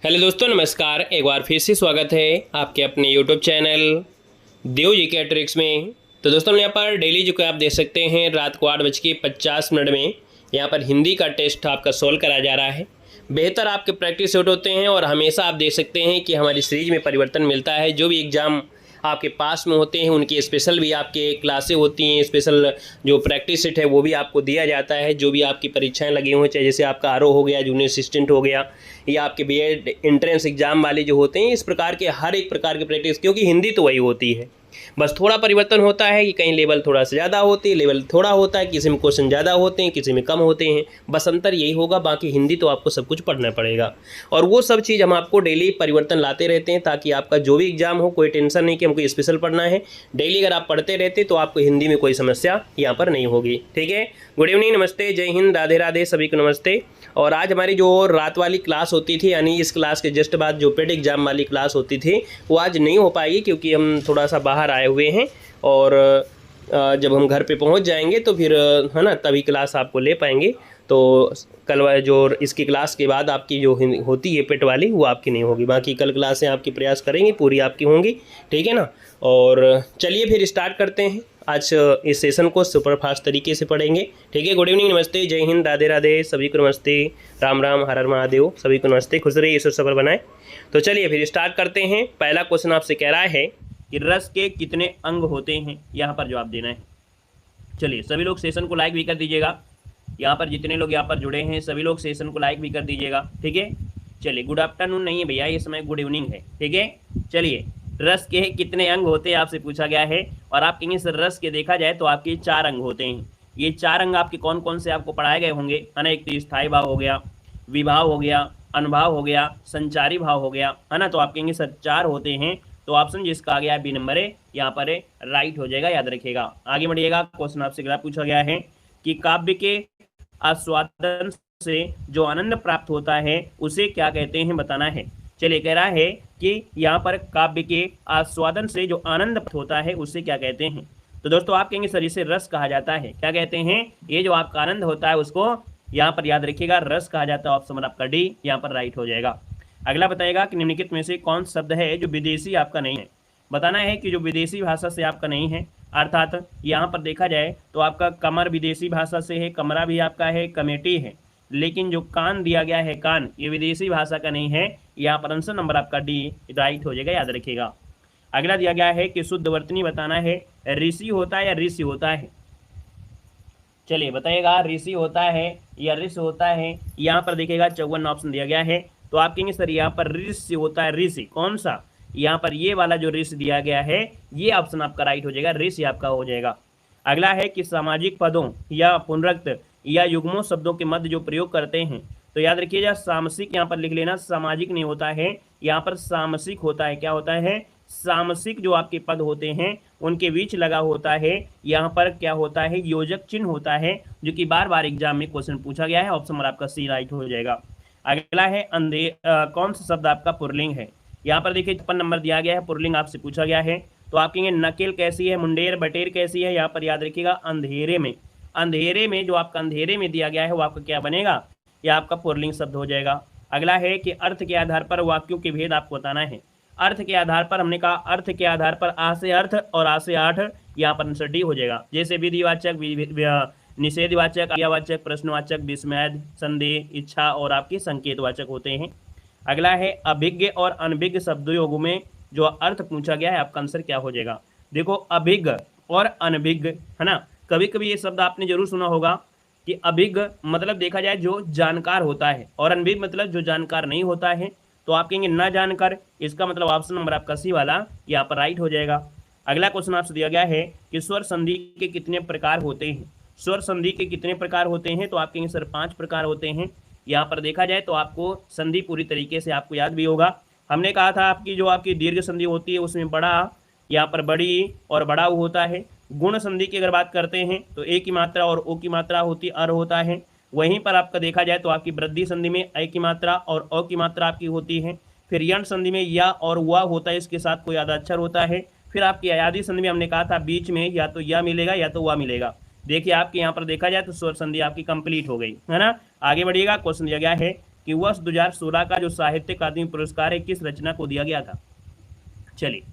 Hello दोस्तों, नमस्कार। एक बार फिर से स्वागत है आपके अपने यूट्यूब चैनल देव जी के ट्रिक्स में। तो दोस्तों, यहाँ पर डेली जो कि आप देख सकते हैं रात को 8:50 में यहाँ पर हिंदी का टेस्ट आपका सोल्व कराया जा रहा है। बेहतर आपके प्रैक्टिस सेट होते हैं और हमेशा आप देख सकते हैं कि हमारी सीरीज में परिवर्तन मिलता है। जो भी एग्ज़ाम आपके पास में होते हैं उनकी स्पेशल भी आपके क्लासें होती हैं, स्पेशल जो प्रैक्टिस सेट है वो भी आपको दिया जाता है। जो भी आपकी परीक्षाएं लगी हुई, चाहे जैसे आपका आरओ हो गया, जूनियर असिस्टेंट हो गया, या आपके बीएड एंट्रेंस एग्जाम वाले जो होते हैं, इस प्रकार के हर एक प्रकार की प्रैक्टिस, क्योंकि हिंदी तो वही होती है, बस थोड़ा परिवर्तन होता है कि कहीं लेवल थोड़ा सा ज़्यादा होती है, लेवल थोड़ा होता है, किसी में क्वेश्चन ज़्यादा होते हैं, किसी में कम होते हैं, बस अंतर यही होगा। बाकी हिंदी तो आपको सब कुछ पढ़ना पड़ेगा और वो सब चीज़ हम आपको डेली परिवर्तन लाते रहते हैं, ताकि आपका जो भी एग्जाम हो कोई टेंशन नहीं कि हमको स्पेशल पढ़ना है। डेली अगर आप पढ़ते रहते तो आपको हिंदी में कोई समस्या यहाँ पर नहीं होगी। ठीक है, गुड इवनिंग, नमस्ते, जय हिंद, राधे राधे, सभी को नमस्ते। और आज हमारी जो रात वाली क्लास होती थी, यानी इस क्लास के जस्ट बाद जो पेड एग्जाम वाली क्लास होती थी, वो आज नहीं हो पाएगी क्योंकि हम थोड़ा सा बाहर आए हुए हैं और जब हम घर पे पहुंच जाएंगे तो फिर है ना तभी क्लास आपको ले पाएंगे। तो कल जो इसकी क्लास के बाद आपकी जो होती है पेट वाली, वो आपकी नहीं होगी। बाकी कल क्लासें आपकी प्रयास करेंगे पूरी आपकी होंगी। ठीक है ना। और चलिए फिर स्टार्ट करते हैं। आज इस सेशन को सुपरफास्ट तरीके से पढ़ेंगे। ठीक है, गुड इवनिंग, नमस्ते, जय हिंद, राधे राधे, सभी को नमस्ते, राम राम, हर हर महादेव, सभी को नमस्ते, खुश रहिए, ईश्वर सफल बनाए। तो चलिए फिर स्टार्ट करते हैं। पहला क्वेश्चन आपसे कह रहा है कि रस के कितने अंग होते हैं, यहाँ पर जवाब देना है। चलिए सभी लोग सेशन को लाइक भी कर दीजिएगा। यहाँ पर जितने लोग यहाँ पर जुड़े हैं सभी लोग सेशन को लाइक भी कर दीजिएगा। ठीक है, चलिए, गुड आफ्टरनून नहीं है भैया, ये समय गुड इवनिंग है। ठीक है, चलिए, रस के कितने अंग होते हैं आपसे पूछा गया है और आप कहेंगे सर रस के देखा जाए तो आपके 4 अंग होते हैं। ये 4 अंग आपके कौन कौन से आपको पढ़ाए गए होंगे, है ना। एक तो स्थायी भाव हो गया, विभाव हो गया, अनुभाव हो गया, संचारी भाव हो गया, है ना। तो आप कहेंगे सर 4 होते हैं, तो ऑप्शन जिसका आ गया है बी नंबर है, यहाँ पर राइट हो जाएगा, याद रखिएगा। आगे बढ़िएगा। क्वेश्चन आपसे अगला पूछा गया है कि काव्य के आस्वादन से जो आनंद प्राप्त होता है उसे क्या कहते हैं, बताना है। चलिए, कह रहा है कि यहाँ पर काव्य के आस्वादन से जो आनंद प्राप्त होता है उसे क्या कहते हैं। तो दोस्तों आप कहेंगे सर इसे रस कहा जाता है। क्या कहते हैं, ये जो आपका आनंद होता है उसको यहाँ पर याद रखिएगा रस कहा जाता है। ऑप्शन आपका डी यहाँ पर राइट हो जाएगा। अगला बताएगा कि निम्नलिखित में से कौन शब्द है जो विदेशी आपका नहीं है। बताना है कि जो विदेशी भाषा से आपका नहीं है, अर्थात यहाँ पर देखा जाए तो आपका कमर विदेशी भाषा से है, कमरा भी आपका है, कमेटी है, लेकिन जो कान दिया गया है कान, ये विदेशी भाषा का नहीं है। यहाँ पर आंसर नंबर आपका डी राइट हो जाएगा, याद रखिएगा। अगला दिया गया है कि शुद्ध वर्तनी बताना है, ऋषि होता है या ऋषि होता है। चलिए बताइएगा, ऋषि होता है या ऋषि होता है। यहाँ पर देखिएगा 54 ऑप्शन दिया गया है, तो आप कहेंगे सर यहाँ पर ऋषि होता है। ऋषि कौन सा, यहाँ पर ये वाला जो ऋषि दिया गया है, ये ऑप्शन आपका राइट हो जाएगा, ऋषि आपका हो जाएगा। अगला है कि सामाजिक पदों या पुनरुक्त या युग्मों शब्दों के मध्य जो प्रयोग करते हैं, तो याद रखिएगा सामसिक यहाँ पर लिख लेना, सामाजिक नहीं होता है, यहाँ पर सामसिक होता है। क्या होता है, सामसिक जो आपके पद होते हैं उनके बीच लगा होता है, यहाँ पर क्या होता है, योजक चिन्ह होता है, जो कि बार बार एग्जाम में क्वेश्चन पूछा गया है। ऑप्शन नंबर आपका सी राइट हो जाएगा। अगला है कौन सा शब्द आपका पुरलिंग है। यहाँ पर देखिए 56 नंबर दिया गया है, पुरलिंग आपसे पूछा गया है, तो आप कहेंगे नकेल कैसी है, मुंडेर बटेर कैसी है। यहाँ पर याद रखिएगा अंधेरे में, अंधेरे में जो आपका अंधेरे में दिया गया है वो आपका क्या बनेगा, यह आपका पुरलिंग शब्द हो जाएगा। अगला है कि अर्थ के आधार पर वाक्यों के भेद आपको बताना है। अर्थ के आधार पर, हमने कहा अर्थ के आधार पर आ से अर्थ और आ से आठ, यहाँ पर आंसर डी हो जाएगा। जैसे विधिवाचक, निषेधवाचक, क्रियावाचक, प्रश्नवाचक, विस्मय, संदेह, इच्छा और आपके संकेतवाचक होते हैं। अगला है अभिज्ञ और अनभिज्ञ शब्दयों में जो अर्थ पूछा गया है, आपका आंसर क्या हो जाएगा। देखो अभिज्ञ और अनभिज्ञ, है ना। कभी कभी ये शब्द आपने जरूर सुना होगा कि अभिज्ञ मतलब देखा जाए जो जानकार होता है और अनभिज्ञ मतलब जो जानकार नहीं होता है। तो आप कहेंगे न जानकर, इसका मतलब ऑप्शन नंबर आपका सी वाला यहाँ पर राइट हो जाएगा। अगला क्वेश्चन आपसे दिया गया है कि स्वर संधि के कितने प्रकार होते हैं। स्वर संधि के कितने प्रकार होते हैं, तो आप कहेंगे सर 5 प्रकार होते हैं। यहाँ पर देखा जाए तो आपको संधि पूरी तरीके से आपको याद भी होगा। हमने कहा था आपकी जो आपकी दीर्घ संधि होती है उसमें बड़ा, यहाँ पर बड़ी और बड़ा ऊ होता है। गुण संधि की अगर बात करते हैं तो ए की मात्रा और ओ की मात्रा होती अर होता है। वहीं पर आपका देखा जाए तो आपकी वृद्धि संधि में ए की मात्रा और अ की मात्रा आपकी होती है। फिर यण संधि में या और व होता है, इसके साथ कोई आधा अक्षर होता है। फिर आपकी अयादी संधि में हमने कहा था बीच में या तो या मिलेगा या तो व मिलेगा। देखिए आपके यहाँ पर देखा जाए तो स्वर संधि आपकी कंप्लीट हो गई, है ना। आगे बढ़िएगा। क्वेश्चन दिया गया है कि वर्ष 2016 का जो साहित्य अकादमी पुरस्कार है किस रचना को दिया गया था। चलिए,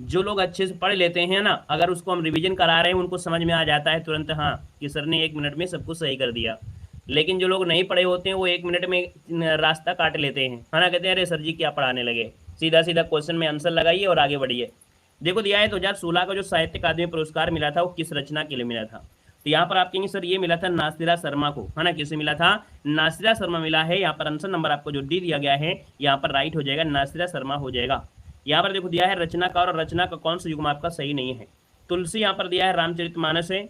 जो लोग अच्छे से पढ़ लेते हैं ना, अगर उसको हम रिवीजन करा रहे हैं उनको समझ में आ जाता है तुरंत, हाँ कि सर ने 1 मिनट में सब कुछ सही कर दिया। लेकिन जो लोग नहीं पढ़े होते हैं वो 1 मिनट में रास्ता काट लेते हैं, है ना, कहते हैं अरे सर जी क्या पढ़ाने लगे, सीधा सीधा क्वेश्चन में आंसर लगाइए और आगे बढ़िए। देखो दिया है 2016 का जो साहित्य अकादमी पुरस्कार मिला था वो किस रचना के लिए मिला था। तो यहाँ पर आप कहेंगे सर ये मिला था नासिरा शर्मा को, है ना, किसे मिला था, नासिरा शर्मा मिला है। यहाँ पर आंसर नंबर आपको जो डी दिया गया है यहाँ पर राइट हो जाएगा, नासिरा शर्मा हो जाएगा। यहाँ पर देखो दिया है रचनाकार और रचना का कौन सा युग्म आपका सही नहीं है। तुलसी यहाँ पर दिया है रामचरितमानस है,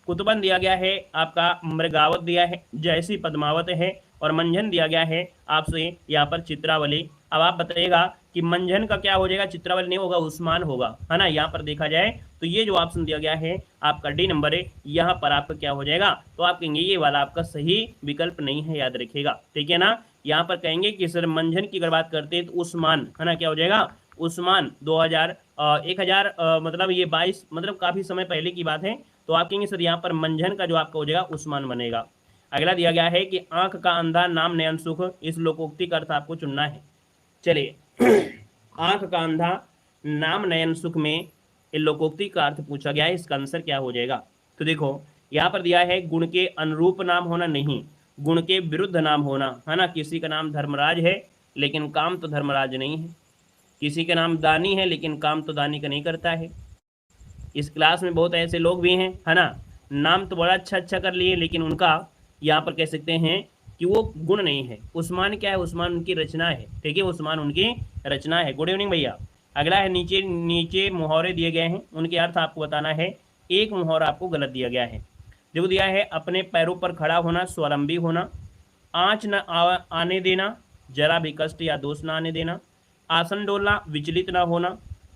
कुतुबन दिया गया है आपका मृगावत दिया है, जैसी पद्मावत है, और मंझन दिया गया है आपसे यहाँ पर चित्रावली। अब आप बताइएगा कि मंझन का क्या हो जाएगा, चित्रावली नहीं होगा, उस्मान होगा, है ना। यहाँ पर देखा जाए तो ये जो ऑप्शन दिया गया है आपका डी नंबर है, यहाँ पर आपका क्या हो जाएगा, तो आप कहेंगे ये वाला आपका सही विकल्प नहीं है, याद रखिएगा, ठीक है ना। यहाँ पर कहेंगे कि सर मंझन की अगर बात करते हैं तो उस्मान, है ना, क्या हो जाएगा, उस्मान 1000 मतलब ये 22 मतलब काफ़ी समय पहले की बात है। तो आप कहेंगे सर यहाँ पर मंझन का जो आपका हो जाएगा उस्मान बनेगा। अगला दिया गया है कि आंख का अंधा नाम नयन सुख, इस लोकोक्ति का अर्थ आपको चुनना है। चलिए आंख का अंधा नाम नयन सुख में लोकोक्ति का अर्थ पूछा गया है, इसका आंसर क्या हो जाएगा। तो देखो यहाँ पर दिया है गुण के अनुरूप नाम होना नहीं, गुण के विरुद्ध नाम होना, है ना। किसी का नाम धर्मराज है लेकिन काम तो धर्मराज नहीं है, किसी का नाम दानी है लेकिन काम तो दानी का नहीं करता है। इस क्लास में बहुत ऐसे लोग भी हैं, है ना, नाम तो बड़ा अच्छा कर लिए लेकिन उनका यहाँ पर कह सकते हैं कि वो गुण नहीं है। उस्मान क्या है, उस्मान उनकी रचना है, ठीक है, उस्मान उनकी रचना है। गुड इवनिंग भैया। अगला है नीचे नीचे मुहावरे दिए गए हैं, उनके अर्थ आपको बताना है। एक मुहावरा आपको गलत दिया गया है। देखो दिया है अपने पैरों पर खड़ा होना, स्वावलंबी होना, आँच न आने देना, जरा भी कष्ट या दोष न आने देना, आसन डोलना, विचलित ना होना।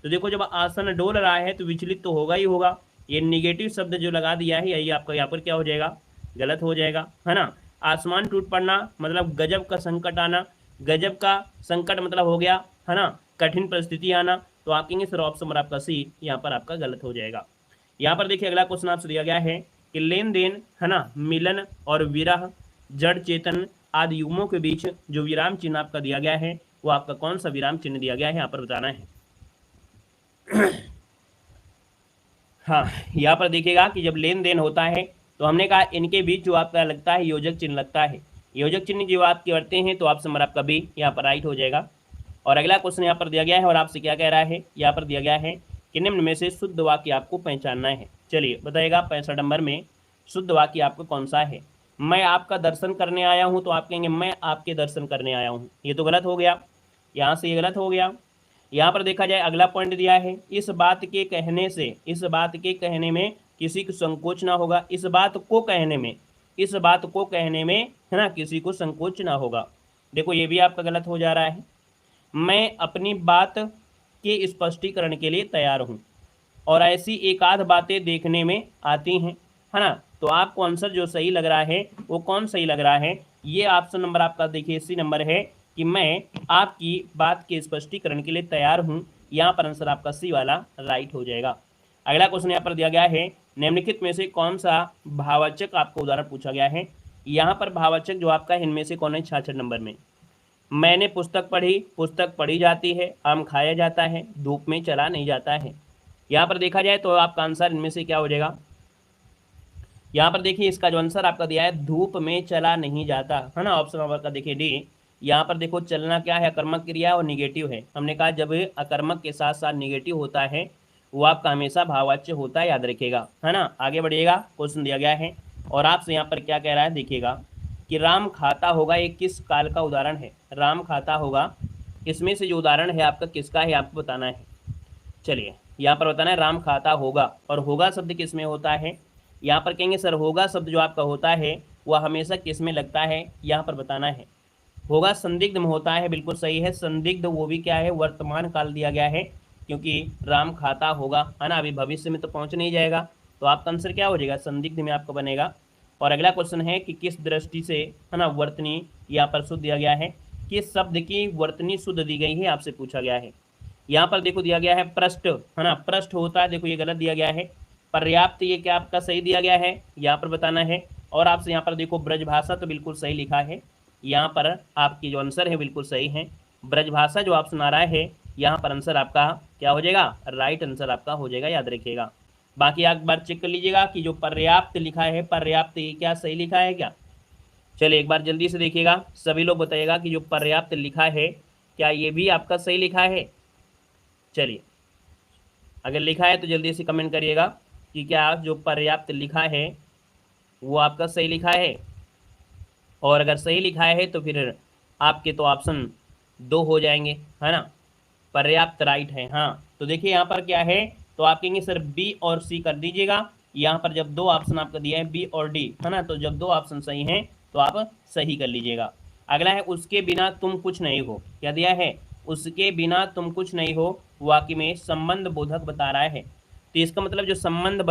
तो देखो जब आसन डोल रहा है तो विचलित तो होगा ही होगा, ये निगेटिव शब्द जो लगा दिया है यही आपका यहाँ पर क्या हो जाएगा, गलत हो जाएगा, है ना। आसमान टूट पड़ना मतलब गजब का संकट आना, गजब का संकट मतलब हो गया, है ना, कठिन परिस्थिति आना। तो आप कहेंगे सर ऑप्शन नंबर आपका सी यहाँ पर आपका गलत हो जाएगा। यहाँ पर देखिए अगला क्वेश्चन आपसे दिया गया है कि लेन देन, है ना, मिलन और विरह, जड़ चेतन आदि युग्मों के बीच जो विराम चिन्ह आपका दिया गया है वो आपका कौन सा विराम चिन्ह दिया गया है, यहाँ पर बताना है। हाँ, यहाँ पर देखिएगा कि जब लेन देन होता है तो हमने कहा इनके बीच जो आपका लगता है योजक चिन्ह लगता है, योजक चिन्ह जो आप करते हैं तो ऑप्शन नंबर आपका बी यहाँ पर राइट हो जाएगा। और अगला क्वेश्चन यहाँ पर दिया गया है और आपसे क्या कह रहा है, यहाँ पर दिया गया है कि निम्न में से शुद्ध वाक्य आपको पहचानना है। चलिए बताइएगा 65 नंबर में शुद्ध वाक्य आपका कौन सा है। मैं आपका दर्शन करने आया हूँ, तो आप कहेंगे मैं आपके दर्शन करने आया हूँ, ये तो गलत हो गया, यहाँ से ये गलत हो गया। यहाँ पर देखा जाए अगला पॉइंट दिया है इस बात के कहने से, इस बात के कहने में किसी को संकोच ना होगा, इस बात को कहने में, इस बात को कहने में, है ना, किसी को संकोच ना होगा। देखो ये भी आपका गलत हो जा रहा है। मैं अपनी बात के स्पष्टीकरण के लिए तैयार हूँ और ऐसी एक आध बातें देखने में आती हैं, है ना। तो आपको आंसर जो सही लग रहा है वो कौन सही लग रहा है, ये ऑप्शन नंबर आपका देखिए सी नंबर है कि मैं आपकी बात के स्पष्टीकरण के लिए तैयार हूँ। यहाँ पर आंसर आपका सी वाला राइट हो जाएगा। अगला क्वेश्चन यहाँ पर दिया गया है निम्नलिखित में से कौन सा भाववाचक आपको उदाहरण पूछा गया है। यहाँ पर भाववाचक जो आपका इनमें से कौन है 66 नंबर में। मैंने पुस्तक पढ़ी, पुस्तक पढ़ी जाती है, आम खाया जाता है, धूप में चला नहीं जाता है। यहाँ पर देखा जाए तो आपका आंसर इनमें से क्या हो जाएगा। यहाँ पर देखिए इसका जो आंसर आपका दिया है धूप में चला नहीं जाता, है ना, ऑप्शन नंबर का देखिए डी। यहाँ पर देखो चलना क्या है, अकर्मक क्रिया और निगेटिव है। हमने कहा जब अकर्मक के साथ साथ निगेटिव होता है वो आपका हमेशा भाववाच्य होता है, याद रखिएगा, है ना। आगे बढ़िएगा, क्वेश्चन दिया गया है और आपसे यहाँ पर क्या कह रहा है देखिएगा कि राम खाता होगा, ये किस काल का उदाहरण है। राम खाता होगा, इसमें से जो उदाहरण है आपका किसका है आपको बताना है। चलिए यहाँ पर बताना है राम खाता होगा, और होगा शब्द किस में होता है। यहाँ पर कहेंगे सर होगा शब्द जो आपका होता है वह हमेशा किस में लगता है, यहाँ पर बताना है। होगा संदिग्ध में होता है, बिल्कुल सही है। संदिग्ध वो भी क्या है, वर्तमान काल दिया गया है, क्योंकि राम खाता होगा, है ना, अभी भविष्य में तो पहुंच नहीं जाएगा। तो आपका आंसर क्या हो जाएगा, संदिग्ध में आपका बनेगा। और अगला क्वेश्चन है कि किस दृष्टि से, है ना, वर्तनी यहाँ पर शुद्ध दिया गया है, किस शब्द की वर्तनी शुद्ध दी गई है आपसे पूछा गया है। यहाँ पर देखो दिया गया है पृष्ठ, है ना, पृष्ठ होता है, देखो ये गलत दिया गया है। पर्याप्त ये क्या आपका सही दिया गया है, यहाँ पर बताना है। और आपसे यहाँ पर देखो ब्रजभाषा तो बिल्कुल सही लिखा है, यहाँ पर आपकी जो आंसर है बिल्कुल सही है। ब्रजभाषा जो ऑप्शन आ रहा है यहाँ पर आंसर आपका क्या हो जाएगा, राइट आंसर आपका हो जाएगा, याद रखिएगा। बाकी एक बार चेक कर लीजिएगा कि जो पर्याप्त लिखा है, पर्याप्त ये क्या सही लिखा है क्या। चलिए एक बार जल्दी से देखिएगा, सभी लोग बताइएगा कि जो पर्याप्त लिखा है क्या ये भी आपका सही लिखा है। चलिए अगर लिखा है तो जल्दी से कमेंट करिएगा कि क्या जो पर्याप्त लिखा है वो आपका सही लिखा है। और अगर सही लिखा है तो फिर आपके तो ऑप्शन 2 हो जाएंगे, है ना। पर्याप्त राइट है, हाँ। तो देखिए यहाँ पर क्या है, तो आप कहेंगे सर बी और सी कर दीजिएगा। यहाँ पर जब 2 ऑप्शन आपका दिया है बी और डी, है ना, तो जब 2 ऑप्शन सही हैं तो आप सही कर लीजिएगा। अगला है उसके बिना तुम कुछ नहीं हो, क्या दिया है, उसके बिना तुम कुछ नहीं हो, वाक्य में संबंध बोधक बता रहा है। तो इसका मतलब जो संबंध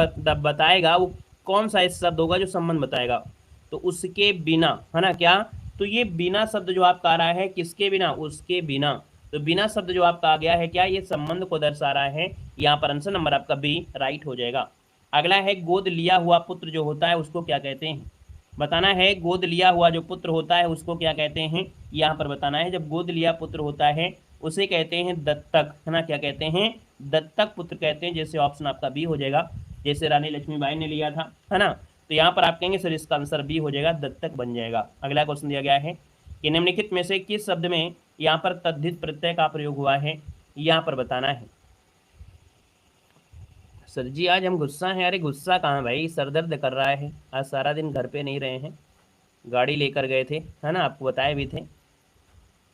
बताएगा वो कौन सा शब्द होगा जो संबंध बताएगा, तो उसके बिना, है ना, क्या, तो ये बिना शब्द जो आपका आ रहा है किसके बिना, उसके बिना, तो बिना शब्द जो आपका आ गया है क्या, ये संबंध को दर्शा रहा है। यहाँ पर आंसर नंबर आपका बी राइट हो जाएगा। अगला है गोद लिया हुआ पुत्र जो होता है उसको क्या कहते हैं, बताना है। गोद लिया हुआ जो पुत्र होता है उसको क्या कहते हैं, यहाँ पर बताना है। जब गोद लिया पुत्र होता है उसे कहते हैं दत्तक, है ना, क्या कहते हैं, दत्तक पुत्र कहते हैं। जैसे ऑप्शन आपका बी हो जाएगा, जैसे रानी लक्ष्मीबाई ने लिया था, है ना। तो यहाँ पर आप कहेंगे सर इसका आंसर बी हो जाएगा, दत्तक बन जाएगा। अगला क्वेश्चन दिया गया है कि निम्नलिखित में से किस शब्द में यहाँ पर तद्धित प्रत्यय का प्रयोग हुआ है, यहाँ पर बताना है। सर जी आज हम गुस्सा हैं, अरे गुस्सा कहाँ भाई, सर दर्द कर रहा है, आज सारा दिन घर पे नहीं रहे हैं, गाड़ी लेकर गए थे, है ना, आपको बताए भी थे।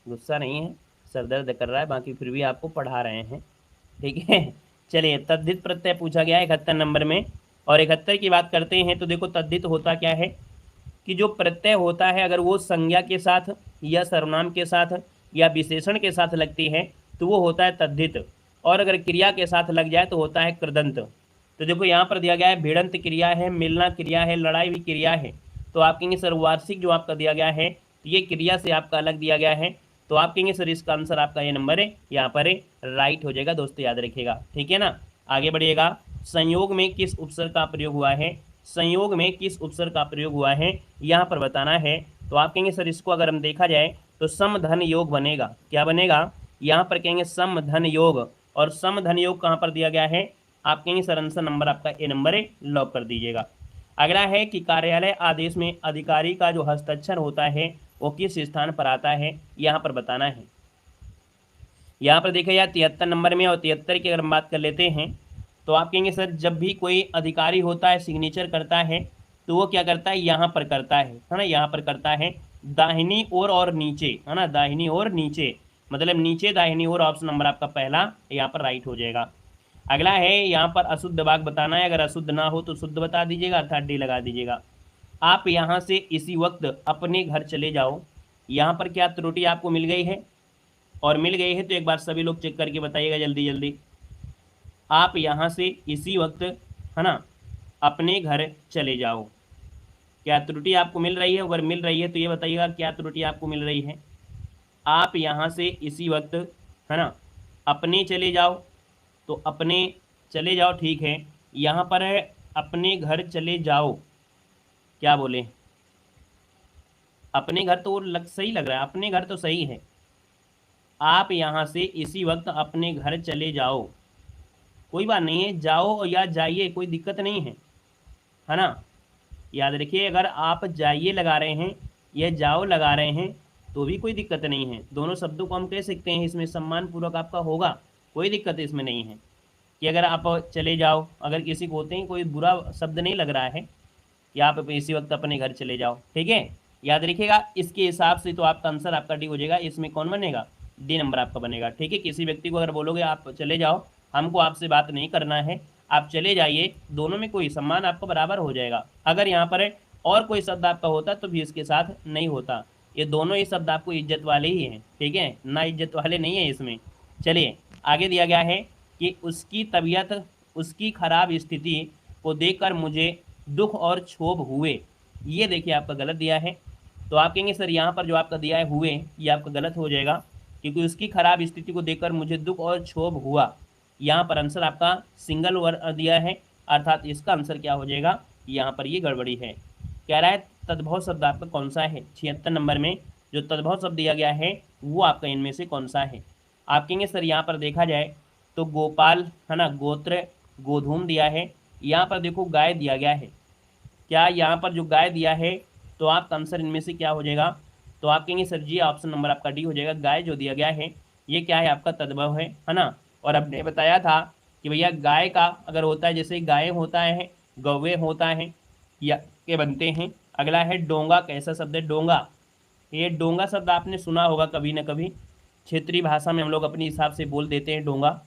गुस्सा नहीं है, सर दर्द कर रहा है, बाकी फिर भी आपको पढ़ा रहे हैं, ठीक है। चलिए तद्धित प्रत्यय पूछा गया है 71 नंबर में, और 71 की बात करते हैं तो देखो तद्धित होता क्या है कि जो प्रत्यय होता है अगर वो संज्ञा के साथ या सर्वनाम के साथ या विशेषण के साथ लगती है तो वो होता है तद्धित, और अगर क्रिया के साथ लग जाए तो होता है कृदंत। तो देखो यहाँ पर दिया गया है भिड़ंत क्रिया है, मिलना क्रिया है, लड़ाई भी क्रिया है। तो आप कहेंगे सर वार्षिक जो आपका दिया गया है तो ये क्रिया से आपका अलग दिया गया है, तो आप कहेंगे सर इसका आंसर आपका ये नंबर है, यहाँ पर राइट हो जाएगा। दोस्तों याद रखिएगा, ठीक है ना। आगे बढ़िएगा, संयोग में किस उपसर्ग का प्रयोग हुआ है, संयोग में किस उपसर्ग का प्रयोग हुआ है यहाँ पर बताना है। तो आप कहेंगे सर इसको अगर हम देखा जाए तो सम धन योग बनेगा, क्या बनेगा, यहाँ पर कहेंगे सम धन योग, और सम धन योग कहाँ पर दिया गया है, आप कहेंगे सर आंसर नंबर आपका ए नंबर है, लॉक कर दीजिएगा। अगला है कि कार्यालय आदेश में अधिकारी का जो हस्ताक्षर होता है वो किस स्थान पर आता है, यहाँ पर बताना है। यहाँ पर देखा जाए 73 नंबर में, और 73 की अगर हम बात कर लेते हैं तो आप कहेंगे सर जब भी कोई अधिकारी होता है सिग्नेचर करता है तो वो क्या करता है, यहाँ पर करता है ना, यहाँ पर करता है दाहिनी ओर और नीचे, है ना, दाहिनी ओर नीचे, मतलब नीचे दाहिनी ओर, ऑप्शन नंबर आपका पहला यहाँ पर राइट हो जाएगा। अगला है यहाँ पर अशुद्ध वाक्य बताना है, अगर अशुद्ध ना हो तो शुद्ध बता दीजिएगा, अर्थात डी लगा दीजिएगा। आप यहाँ से इसी वक्त अपने घर चले जाओ, यहाँ पर क्या त्रुटि आपको मिल गई है, और मिल गई है तो एक बार सभी लोग चेक करके बताइएगा जल्दी जल्दी। आप यहाँ से इसी वक्त, है ना, अपने घर चले जाओ, क्या त्रुटि आपको मिल रही है, अगर मिल रही है तो ये बताइएगा क्या त्रुटि आपको मिल रही है। आप यहाँ से इसी वक्त, है ना, अपने चले जाओ, तो अपने चले जाओ, ठीक है। यहाँ पर है अपने घर चले जाओ, क्या बोले, अपने घर तो सही लग रहा है, अपने घर तो सही है। आप यहाँ से इसी वक्त अपने घर चले जाओ, कोई बात नहीं है, जाओ या जाइए कोई दिक्कत नहीं है ना। याद रखिए अगर आप जाइए लगा रहे हैं या जाओ लगा रहे हैं तो भी कोई दिक्कत नहीं है, दोनों शब्दों को हम कह सकते हैं, इसमें सम्मानपूर्वक आपका होगा, कोई दिक्कत इसमें नहीं है। कि अगर आप चले जाओ, अगर किसी को होते हैं कोई बुरा शब्द नहीं लग रहा है कि आप इसी वक्त अपने घर चले जाओ, ठीक है। याद रखिएगा इसके हिसाब से तो आपका आंसर आपका डी हो जाएगा, इसमें कौन बनेगा, डी नंबर आपका बनेगा, ठीक है। किसी व्यक्ति को अगर बोलोगे आप चले जाओ, हमको आपसे बात नहीं करना है, आप चले जाइए, दोनों में कोई सम्मान आपका बराबर हो जाएगा। अगर यहाँ पर और कोई शब्द आपका होता तो भी इसके साथ नहीं होता, ये दोनों ही शब्द आपको इज्जत वाले ही हैं, ठीक है, ना इज्जत वाले नहीं है इसमें। चलिए आगे दिया गया है कि उसकी तबीयत, उसकी खराब स्थिति को देखकर मुझे दुख और क्षोभ हुए, ये देखिए आपका गलत दिया है। तो आप कहेंगे सर यहाँ पर जो आपका दिया है हुए, ये आपका गलत हो जाएगा, क्योंकि उसकी खराब स्थिति को देखकर मुझे दुख और क्षोभ हुआ, यहाँ पर आंसर आपका सिंगल वर्ड दिया है, अर्थात इसका आंसर क्या हो जाएगा, यहाँ पर ये गड़बड़ी है। कह रहा है तद्भव शब्द आपका कौन सा है 76 नंबर में, जो तद्भव शब्द दिया गया है वो आपका इनमें से कौन सा है। आप कहेंगे सर यहाँ पर देखा जाए तो गोपाल है ना, गोत्र, गोधूम दिया है। यहाँ पर देखो गाय दिया गया है, क्या यहाँ पर जो गाय दिया है तो आपका आंसर इनमें से क्या हो जाएगा, तो आप कहेंगे सर जी ऑप्शन नंबर आपका डी हो जाएगा। गाय जो दिया गया है ये क्या है, आपका तद्भव है ना। और आपने बताया था कि भैया गाय का अगर होता है, जैसे गाय होता है, गौवे होता है या के बनते हैं। अगला है डोंगा, कैसा शब्द है डोंगा, ये डोंगा शब्द आपने सुना होगा कभी ना कभी, क्षेत्रीय भाषा में हम लोग अपने हिसाब से बोल देते हैं डोंगा।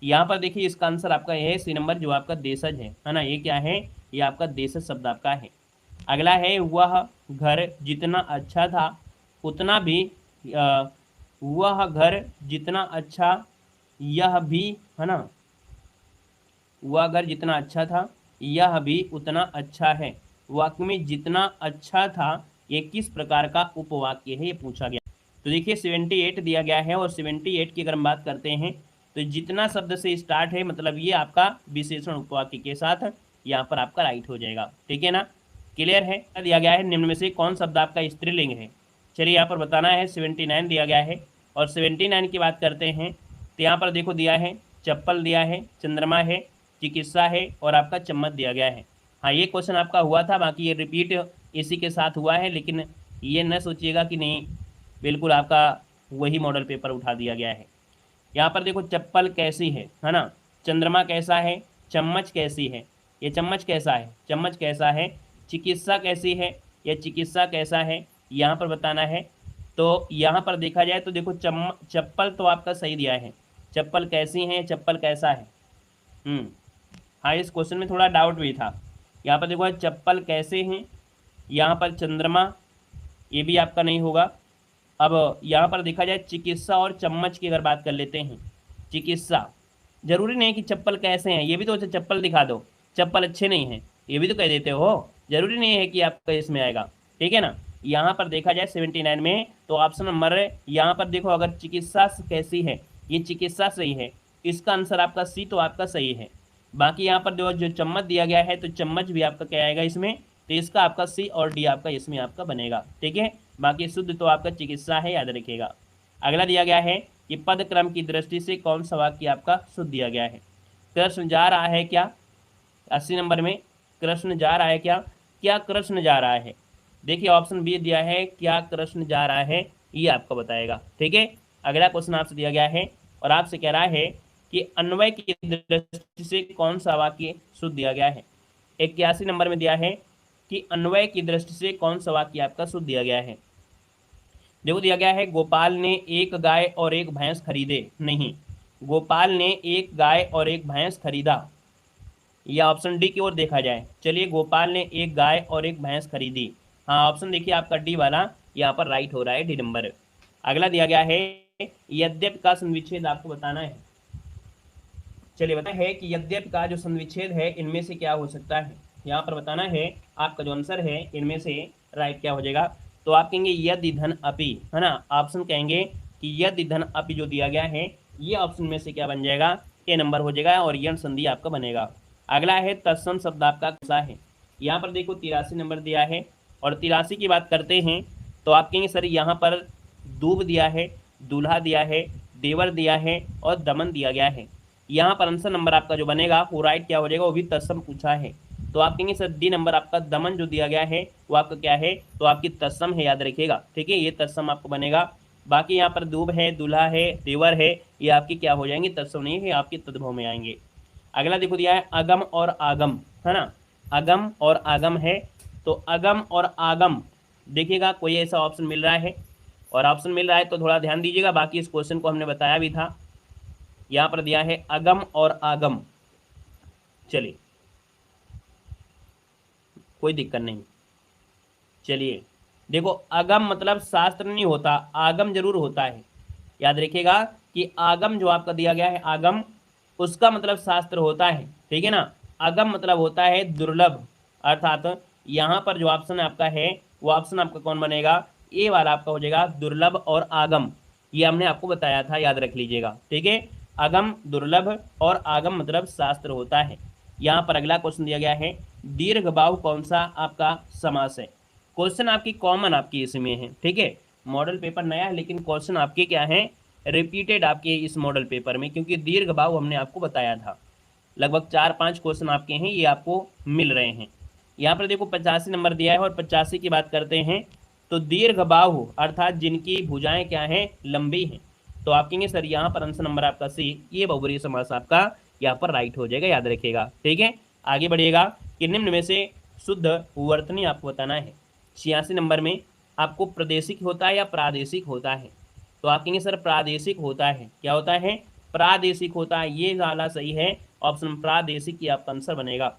यहाँ पर देखिए इसका आंसर आपका ये है सी नंबर, जो आपका देशज है ना। ये क्या है, ये आपका देशज शब्द आपका है। अगला है वह घर जितना अच्छा था उतना भी वह घर जितना अच्छा यह भी, है ना, वह घर जितना अच्छा था यह भी उतना अच्छा है। वाक्य में जितना अच्छा था ये किस प्रकार का उपवाक्य है, ये पूछा गया। तो देखिए 78 दिया गया है, और 78 की अगर हम बात करते हैं तो जितना शब्द से स्टार्ट है, मतलब ये आपका विशेषण उपवाक्य के साथ यहाँ पर आपका राइट हो जाएगा। ठीक है ना, क्लियर है। दिया गया है निम्न में से कौन शब्द आपका स्त्रीलिंग है, चलिए यहाँ पर बताना है। 79 दिया गया है, और 79 की बात करते हैं तो यहाँ पर देखो दिया है चप्पल दिया है, चंद्रमा है, चिकित्सा है, और आपका चम्मच दिया गया है। हाँ ये क्वेश्चन आपका हुआ था, बाकी ये रिपीट इसी के साथ हुआ है, लेकिन ये न सोचिएगा कि नहीं बिल्कुल आपका वही मॉडल पेपर उठा दिया गया है। यहाँ पर देखो चप्पल कैसी है ना, चंद्रमा कैसा है, चम्मच कैसी है, ये चम्मच कैसा है, चम्मच कैसा है, चिकित्सा कैसी है, यह चिकित्सा कैसा है, यहाँ पर बताना है। तो यहाँ पर देखा जाए तो देखो चप्पल तो आपका सही दिया है, चप्पल कैसी है, चप्पल कैसा है। हाँ इस क्वेश्चन में थोड़ा डाउट भी था। यहाँ पर देखो चप्पल कैसे हैं, यहाँ पर चंद्रमा, ये भी आपका नहीं होगा। अब यहाँ पर देखा जाए चिकित्सा और चम्मच की अगर बात कर लेते हैं, चिकित्सा जरूरी नहीं कि चप्पल कैसे हैं, ये भी तो चप्पल दिखा दो, चप्पल अच्छे नहीं हैं ये भी तो कह देते हो, जरूरी नहीं है कि आपका इसमें आएगा। ठीक है ना, यहाँ पर देखा जाए 79 में तो ऑप्शन नंबर यहाँ पर देखो, अगर चिकित्सा कैसी है, ये चिकित्सा सही है, इसका आंसर आपका सी तो आपका सही है। बाकी यहाँ पर जो चम्मच दिया गया है तो चम्मच भी आपका क्या आएगा इसमें, तो इसका आपका सी और डी आपका इसमें आपका बनेगा। ठीक है, बाकी शुद्ध तो आपका चिकित्सा है, याद रखिएगा। अगला दिया गया है कि पद क्रम की दृष्टि से कौन सा वाक्य आपका शुद्ध दिया गया है। कृष्ण जा रहा है क्या, 80 नंबर में कृष्ण जा रहा है क्या, क्या कृष्ण जा रहा है। देखिए ऑप्शन बी दिया है क्या कृष्ण जा रहा है, ये आपको बताएगा। ठीक है, अगला क्वेश्चन आपसे दिया गया है और आपसे कह रहा है कि अन्वय की दृष्टि से कौन सा वाक्य शुद्ध दिया गया है। 81 नंबर में दिया है कि अन्वय की दृष्टि से कौन सा वाक्य आपका शुद्ध दिया गया है। देखो दिया गया है गोपाल ने एक गाय और एक भैंस खरीदे, नहीं, गोपाल ने एक गाय और एक भैंस खरीदा, या ऑप्शन डी की ओर देखा जाए। चलिए गोपाल ने एक गाय और एक भैंस खरीदी, हाँ ऑप्शन देखिए आपका डी वाला यहाँ पर राइट हो रहा है, डी नंबर। अगला दिया गया है यद्यप का संविच्छेद आपको बताना है। चलिए बताना है कि यद्यप का जो संविच्छेद है इनमें से क्या हो सकता है, यहाँ पर बताना है आपका जो आंसर है इनमें से राइट क्या हो जाएगा। तो आप कहेंगे यदि धन अपि, है ना, ऑप्शन कहेंगे कि यदि धन अपि जो दिया गया है ये ऑप्शन में से क्या बन जाएगा, ए नंबर हो जाएगा, और यण संधि आपका बनेगा। अगला है तत्सम शब्द आपका कौन है, यहाँ पर देखो 83 नंबर दिया है, और 83 की बात करते हैं तो आप कहेंगे सर यहाँ पर दूब दिया है, दूल्हा दिया है, देवर दिया है, और दमन दिया गया है। यहाँ पर आंसर नंबर आपका जो बनेगा वो राइट क्या हो जाएगा, वो भी तत्सम पूछा है, तो आप कहेंगे सर डी नंबर आपका दमन जो दिया गया है वो आपका क्या है, तो आपकी तत्सम है, याद रखिएगा। ठीक है, ये तत्सम आपको बनेगा। बाकी यहाँ पर दूब है, दूल्हा है, देवर है, ये आपकी क्या हो जाएंगे, तत्सम नहीं है, आपकी तद्भव में आएंगे। अगला देखो दिया है अगम और आगम, है ना, अगम और आगम है, तो अगम और आगम देखिएगा कोई ऐसा ऑप्शन मिल रहा है, और ऑप्शन मिल रहा है तो थोड़ा ध्यान दीजिएगा। बाकी इस क्वेश्चन को हमने बताया भी था, यहाँ पर दिया है अगम और आगम। चलिए कोई दिक्कत नहीं, चलिए देखो अगम मतलब शास्त्र नहीं होता, आगम जरूर होता है, याद रखिएगा कि आगम जो आपका दिया गया है आगम उसका मतलब शास्त्र होता है। ठीक है ना, अगम मतलब होता है दुर्लभ, अर्थात यहाँ पर जो ऑप्शन आपका है वो ऑप्शन आपका कौन बनेगा, ए वाला आपका हो जाएगा दुर्लभ और आगम, ये हमने आपको बताया था, याद रख लीजिएगा। ठीक है, अगम दुर्लभ और आगम मतलब शास्त्र होता है। यहाँ पर अगला क्वेश्चन दिया गया है दीर्घ बाहु कौन सा आपका समास है। क्वेश्चन आपकी कॉमन आपकी इसमें है। ठीक है, मॉडल पेपर नया है, लेकिन क्वेश्चन आपके क्या हैं, रिपीटेड आपके इस मॉडल पेपर में, क्योंकि दीर्घ बाहु हमने आपको बताया था। लगभग 4-5 क्वेश्चन आपके हैं, ये आपको मिल रहे हैं। यहाँ पर देखो 85 नंबर दिया है, और 85 की बात करते हैं तो दीर्घ बाहु अर्थात जिनकी भुजाएं क्या हैं, लंबी हैं। तो आप कहेंगे सर यहाँ पर आंसर नंबर आपका सी, ये बहुब्रीहि समास आपका यहाँ पर राइट हो जाएगा, याद रखिएगा। ठीक है, आगे बढ़िएगा कि निम्न में से शुद्ध वर्तनी आपको बताना है। 86 नंबर में आपको प्रादेशिक होता है या प्रादेशिक होता है, तो आप कहेंगे सर प्रादेशिक होता है। क्या होता है, प्रादेशिक होता है, ये वाला सही है, ऑप्शन प्रादेशिक की आपका आंसर बनेगा।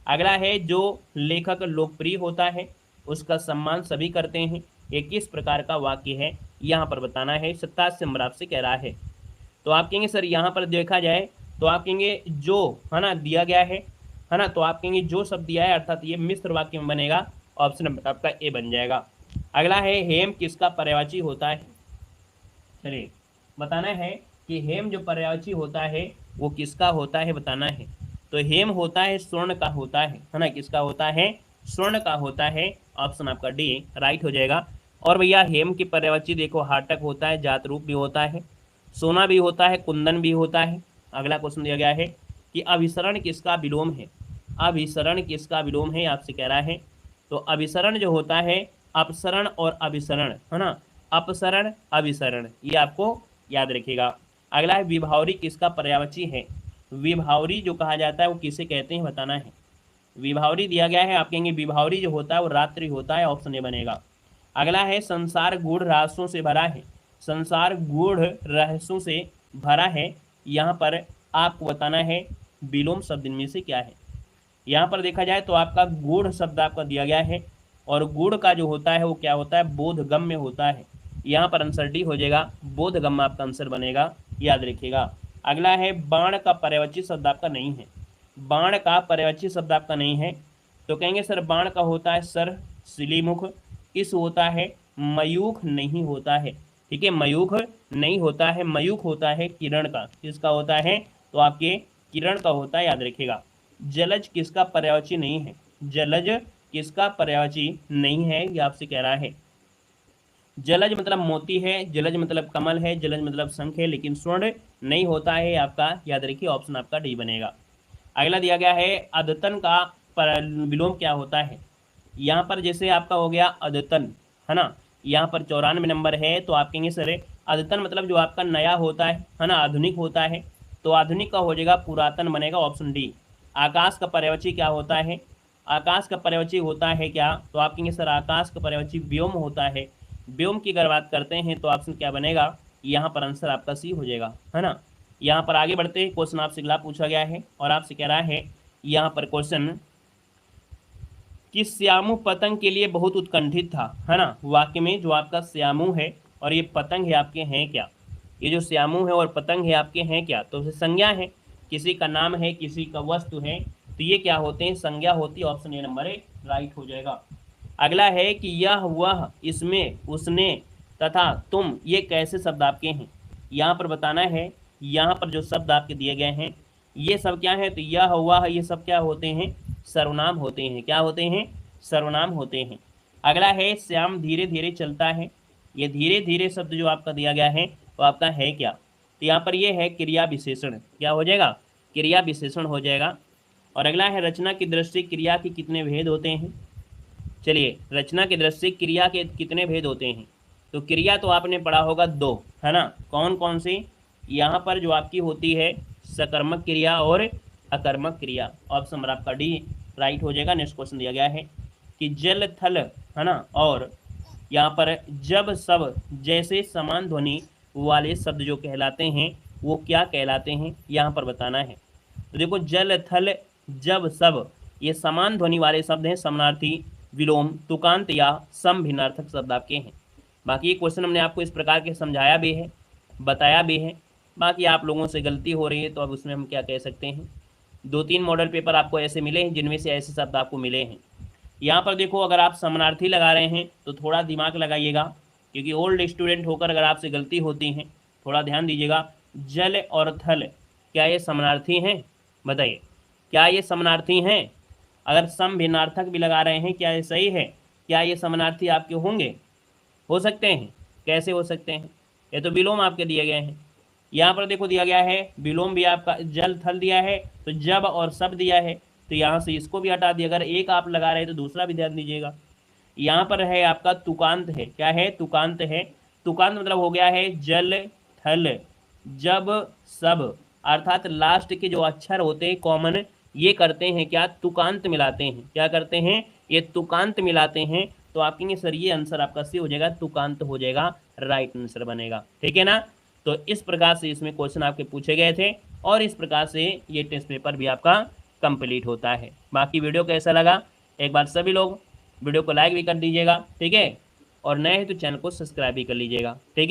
अगला है जो लेखक लोकप्रिय होता है उसका सम्मान सभी करते हैं, ये किस प्रकार का वाक्य है, यहाँ पर बताना है। 87 नंबर आपसे कह रहा है। तो आप कहेंगे सर यहाँ पर देखा जाए तो आप कहेंगे जो है ना दिया गया है ना, तो आप कहेंगे जो शब्द दिया है अर्थात ये मिश्र वाक्य में बनेगा, ऑप्शन नंबर आपका ए बन जाएगा। अगला है हेम किसका पर्यायवाची होता है। चलिए बताना है कि हेम जो पर्यायवाची होता है वो किसका होता है, बताना है। तो हेम होता है स्वर्ण का होता है ना, किसका होता है, स्वर्ण का होता है, ऑप्शन आपका डी राइट हो जाएगा। और भैया हेम की पर्यायवाची देखो हाटक होता है, जात रूप भी होता है, सोना भी होता है, कुंदन भी होता है। अगला क्वेश्चन दिया गया है कि अभिसरण किसका विलोम है, अभिसरण किसका विलोम है आपसे कह रहा है। तो अभिसरण जो होता है अपसरण और अभिसरण है ना, अपसरण अभिसरण, ये आपको याद रखिएगा। अगला है विभावरी किसका पर्यायवाची है, विभावरी जो कहा जाता है वो किसे कहते हैं, बताना है। विभावरी दिया गया है, आप कहेंगे विभावरी जो होता है वो रात्रि होता है, ऑप्शन ए बनेगा। अगला है संसार गूढ़ रहस्यों से भरा है, संसार गूढ़ रहस्यों से भरा है, यहाँ पर आपको बताना है विलोम शब्द इनमें से क्या है। यहाँ पर देखा जाए तो आपका गूढ़ शब्द आपका दिया गया है, और गूढ़ का जो होता है वो क्या होता है, बोधगम्य होता है, यहाँ पर आंसर डी हो जाएगा, बोधगम्य आपका आंसर बनेगा, याद रखिएगा। अगला है बाण का पर्यायवाची शब्द आपका नहीं है, बाण का पर्यायवाची शब्द आपका नहीं है, तो कहेंगे सर बाण का होता है सर सिलीमुख, किस होता है, मयूख नहीं होता है। ठीक है, मयूख नहीं होता है, मयूख होता है किरण का, किसका होता है, तो आपके किरण का होता है, याद रखिएगा। जलज किसका पर्यायवाची नहीं है, जलज किसका पर्यायवाची नहीं है, ये आपसे कह रहा है। जलज मतलब मोती है, जलज मतलब कमल है, जलज मतलब शंख है, लेकिन स्वर्ण नहीं होता है आपका, याद रखिए, ऑप्शन आपका डी बनेगा। अगला दिया गया है अद्यतन का विलोम क्या होता है। यहाँ पर जैसे आपका हो गया अद्यतन है ना, यहाँ पर 94 नंबर है, तो आप कहेंगे सर अद्यतन मतलब जो आपका नया होता है ना, आधुनिक होता है, तो आधुनिक का हो जाएगा पुरातन बनेगा, ऑप्शन डी। आकाश का पर्यायवाची क्या होता है, आकाश का पर्यायवाची होता है क्या, तो आप कहेंगे सर आकाश का पर्यायवाची व्योम होता है, व्योम की अगर बात करते हैं तो ऑप्शन क्या बनेगा, यहाँ पर आंसर आपका सी हो जाएगा, है ना। यहाँ पर आगे बढ़ते हैं, क्वेश्चन आपसे अगला पूछा गया है, और आपसे कह रहा है यहाँ पर क्वेश्चन कि श्यामू पतंग के लिए बहुत उत्कंठित था, है ना। वाक्य में जो आपका श्यामू है और ये पतंग है आपके हैं क्या, ये जो श्यामू है और पतंग है आपके हैं क्या, तो संज्ञा है, किसी का नाम है, किसी का वस्तु है, तो ये क्या होते हैं, संज्ञा होती है, ऑप्शन ए नंबर राइट हो जाएगा। अगला है कि यह वह इसमें उसने तथा तुम ये कैसे शब्द आपके हैं, यहाँ पर बताना है। यहाँ पर जो शब्द आपके दिए गए हैं ये सब क्या है, तो यह वह ये सब क्या होते हैं, सर्वनाम होते हैं, क्या होते हैं, सर्वनाम होते हैं। अगला है श्याम धीरे धीरे चलता है, ये धीरे धीरे शब्द जो आपका दिया गया है वो आपका है क्या, तो यहाँ पर ये है क्रिया विशेषण, क्या हो जाएगा, क्रिया विशेषण हो जाएगा। और अगला है रचना की दृष्टि क्रिया के कितने भेद होते हैं। चलिए रचना की दृष्टि क्रिया के कितने भेद होते हैं, तो क्रिया तो आपने पढ़ा होगा 2, है ना, कौन कौन सी, यहाँ पर जो आपकी होती है सकर्मक क्रिया और अकर्मक क्रिया, ऑप्शन नंबर आपका डी राइट हो जाएगा। नेक्स्ट क्वेश्चन दिया गया है कि जल थल है ना, और यहाँ पर जब सब जैसे समान ध्वनि वाले शब्द जो कहलाते हैं वो क्या कहलाते हैं, यहाँ पर बताना है। तो देखो जल थल जब सब ये समान ध्वनि वाले शब्द हैं, समानार्थी विलोम तुकांत या समभिन्नार्थक शब्द आपके हैं। बाकी ये क्वेश्चन हमने आपको इस प्रकार के समझाया भी है, बताया भी है, बाकी आप लोगों से गलती हो रही है तो अब उसमें हम क्या कह सकते हैं। 2-3 मॉडल पेपर आपको ऐसे मिले हैं जिनमें से ऐसे शब्द आपको मिले हैं। यहाँ पर देखो अगर आप समानार्थी लगा रहे हैं तो थोड़ा दिमाग लगाइएगा, क्योंकि ओल्ड स्टूडेंट होकर अगर आपसे गलती होती हैं थोड़ा ध्यान दीजिएगा। जल और थल क्या ये समानार्थी हैं, बताइए क्या ये समानार्थी हैं। अगर समभिन्नार्थक भी लगा रहे हैं क्या ये सही है, क्या ये समानार्थी आपके होंगे, हो सकते हैं, कैसे हो सकते हैं? ये तो विलोम आपके दिए गए हैं। यहाँ पर देखो दिया गया है विलोम भी आपका जल थल दिया है, तो जब और सब दिया है, तो यहाँ से इसको भी हटा दिया। अगर एक आप लगा रहे हैं तो दूसरा भी ध्यान दीजिएगा। यहाँ पर है आपका तुकांत है, क्या है? तुकांत है। तुकांत मतलब हो गया है जल थल जब सब, अर्थात लास्ट के जो अक्षर होते हैं कॉमन, ये करते हैं क्या? तुकांत मिलाते हैं। क्या करते हैं? ये तुकांत मिलाते हैं। तो आप कहेंगे सर ये आंसर आपका सी हो जाएगा, तुकांत हो जाएगा, राइट आंसर बनेगा। ठीक है ना? तो इस प्रकार से इसमें क्वेश्चन आपके पूछे गए थे और इस प्रकार से ये टेस्ट पेपर भी आपका कंप्लीट होता है। बाकी वीडियो कैसा लगा एक बार सभी लोग वीडियो को लाइक भी कर दीजिएगा, ठीक है, और नए हैं तो चैनल को सब्सक्राइब भी कर लीजिएगा, ठीक है।